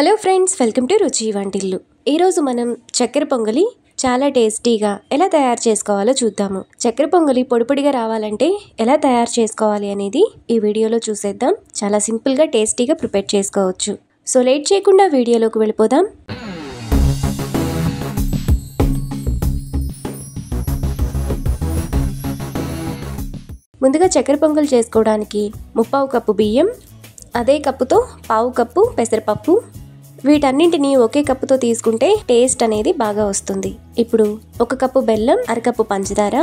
Hello friends, welcome to రుచి వంటిల్లు. ఈరోజు మనం చక్కెర పొంగలి చాలా టేస్టీగా ఎలా తయారు చేసుకోవాలో చూద్దాము. చక్కెర పొంగలి పొడి పొడిగా రావాలంటే ఎలా తయారు చేసుకోవాలి అనేది ఈ వీడియోలో చూసేద్దాం. చాలా సింపుల్గా టేస్టీగా ప్రిపేర్ చేసుకోవచ్చు. సో లేట్ చేయకుండా వీడియోలోకి వెళ్ళిపోదాం. ముందుగా చక్కెర పొంగల్ చేసుకోవడానికి 1/4 కప్పు బియ్యం, అదే కప్పుతో 1/4 కప్పు పెసరపప్పు, వీటన్నింటినీ ఒకే కప్పుతో తీసుకుంటే టేస్ట్ అనేది బాగా వస్తుంది. ఇప్పుడు 1 కప్పు బెల్లం, 1/2 కప్పు పంచదార,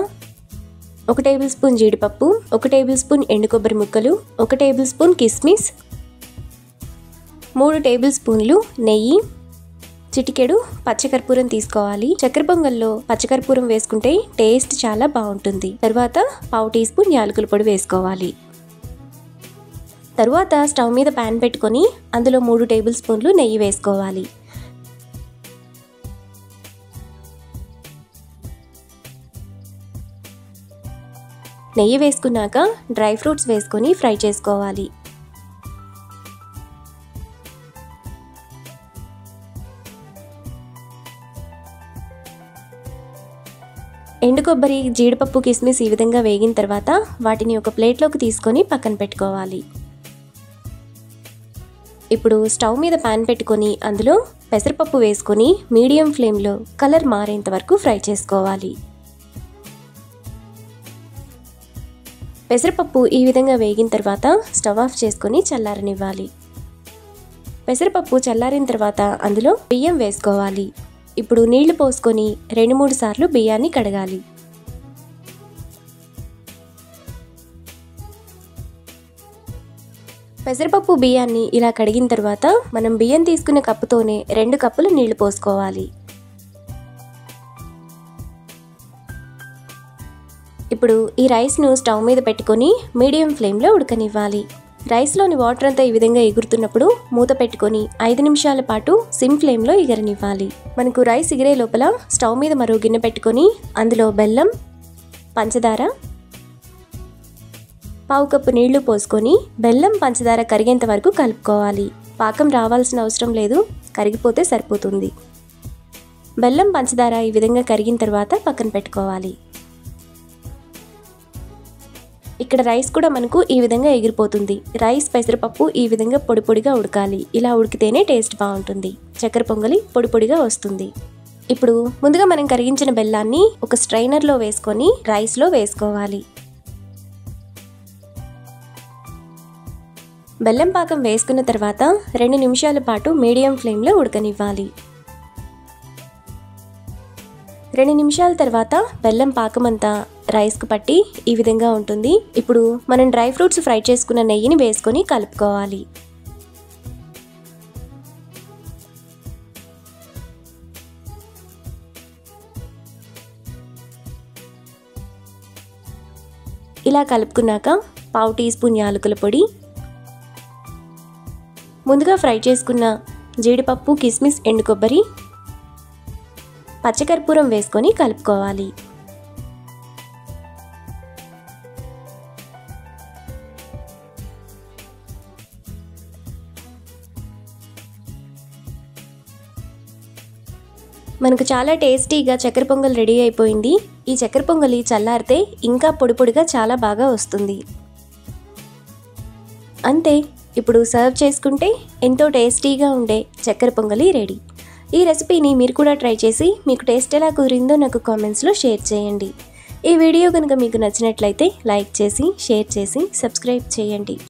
1 టేబుల్ స్పూన్ జీడిపప్పు, 1 టేబుల్ స్పూన్ ఎండు కొబ్బరి ముక్కలు, 1 టేబుల్ స్పూన్ కిస్మిస్, 3 టేబుల్ స్పూన్లు నెయ్యి, చిటికెడు పచ్చకర్పూరం తీసుకోవాలి. చక్కెర పొంగల్లో పచ్చకర్పూరం వేసుకుంటే టేస్ట్ చాలా బాగుంటుంది. తర్వాత 1/2 టీ స్పూన్ యాలకుల పొడి వేసుకోవాలి. తరువాత స్టవ్ మీద ప్యాన్ పెట్టుకొని అందులో 3 టేబుల్ స్పూన్లు నెయ్యి వేసుకోవాలి. నెయ్యి వేసుకున్నాక డ్రై ఫ్రూట్స్ వేసుకొని ఫ్రై చేసుకోవాలి. ఎండు కొబ్బరి, జీడిపప్పు, కిస్మిస్ ఈ విధంగా వేగిన తర్వాత వాటిని ఒక ప్లేట్లోకి తీసుకొని పక్కన పెట్టుకోవాలి. ఇప్పుడు స్టవ్ మీద ప్యాన్ పెట్టుకొని అందులో పెసరపప్పు వేసుకొని మీడియం ఫ్లేమ్లో కలర్ మారేంత వరకు ఫ్రై చేసుకోవాలి. పెసరపప్పు ఈ విధంగా వేగిన తర్వాత స్టవ్ ఆఫ్ చేసుకొని చల్లారనివ్వాలి. పెసరపప్పు చల్లారిన తర్వాత అందులో బియ్యం వేసుకోవాలి. ఇప్పుడు నీళ్లు పోసుకొని 2-3 సార్లు బియ్యాన్ని కడగాలి. పెసరపప్పు బియ్యాన్ని ఇలా కడిగిన తర్వాత మనం బియ్యం తీసుకునే కప్పుతోనే 2 కప్పులు నీళ్లు పోసుకోవాలి. ఇప్పుడు ఈ రైస్ను స్టవ్ మీద పెట్టుకొని మీడియం ఫ్లేమ్లో ఉడకనివ్వాలి. రైస్లోని వాటర్ అంతా ఈ విధంగా ఎగురుతున్నప్పుడు మూత పెట్టుకొని 5 నిమిషాల పాటు సిమ్ ఫ్లేమ్లో ఎగరనివ్వాలి. మనకు రైస్ ఎగిరే లోపల స్టవ్ మీద మరో గిన్నె పెట్టుకొని అందులో బెల్లం, పంచదార, 1/4 కప్పు నీళ్లు పోసుకొని బెల్లం, పంచదార కరిగేంత వరకు కలుపుకోవాలి. పాకం రావాల్సిన అవసరం లేదు, కరిగిపోతే సరిపోతుంది. బెల్లం, పంచదార ఈ విధంగా కరిగిన తర్వాత పక్కన పెట్టుకోవాలి. ఇక్కడ రైస్ కూడా మనకు ఈ విధంగా ఎగిరిపోతుంది. రైస్, పెసరపప్పు ఈ విధంగా పొడి పొడిగా ఉడకాలి. ఇలా ఉడికితేనే టేస్ట్ బాగుంటుంది. చక్కెర పొంగలి పొడి పొడిగా వస్తుంది. ఇప్పుడు ముందుగా మనం కరిగించిన బెల్లాన్ని ఒక స్ట్రైనర్లో వేసుకొని రైస్లో వేసుకోవాలి. బెల్లం పాకం వేసుకున్న తర్వాత 2 నిమిషాల పాటు మీడియం ఫ్లేమ్లో ఉడకనివ్వాలి. 2 నిమిషాల తర్వాత బెల్లం పాకం అంతా రైస్కు పట్టి ఈ విధంగా ఉంటుంది. ఇప్పుడు మనం డ్రై ఫ్రూట్స్ ఫ్రై చేసుకున్న నెయ్యిని వేసుకొని కలుపుకోవాలి. ఇలా కలుపుకున్నాక 1/2 టీ స్పూన్ యాలకుల పొడి, ముందుగా ఫ్రై చేసుకున్న జీడిపప్పు, కిస్మిస్, ఎండు కొబ్బరి, పచ్చకర్పూరం వేసుకొని కలుపుకోవాలి. మనకు చాలా టేస్టీగా చక్కెర పొంగల్ రెడీ అయిపోయింది. ఈ చక్కెర పొంగలి చల్లారితే ఇంకా పొడి పొడిగా చాలా బాగా వస్తుంది. అంతే, ఇప్పుడు సర్వ్ చేసుకుంటే ఎంతో టేస్టీగా ఉండే చక్కెర పొంగలి రెడీ. ఈ రెసిపీని మీరు కూడా ట్రై చేసి మీకు టేస్ట్ ఎలా కుదిరిందో నాకు కామెంట్స్లో షేర్ చేయండి. ఈ వీడియో కనుక మీకు నచ్చినట్లయితే లైక్ చేసి, షేర్ చేసి, సబ్స్క్రైబ్ చేయండి.